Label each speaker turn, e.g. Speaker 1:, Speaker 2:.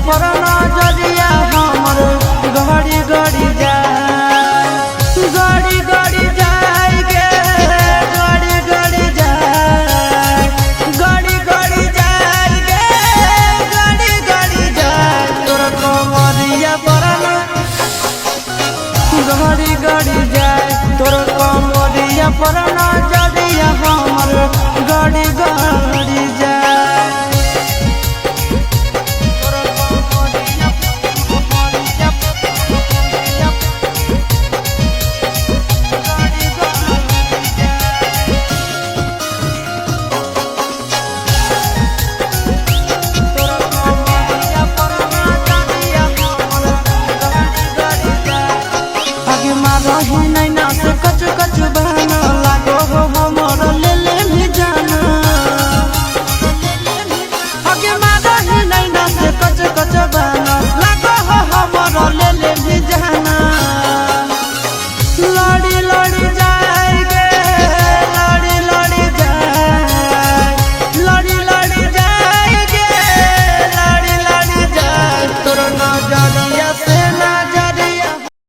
Speaker 1: पर नजरिया हमर गड़ी गड़ी जाए गड़ी गड़ी जाए गे गड़ी गड़ी जाए गड़ी गड़ी जाए गे गड़ी गड़ी जाए तोर कमरिया पर गड़ी गड़ी जाए तोर कमरिया पर नजरिया हमर गड़ी गड़ी जाए रही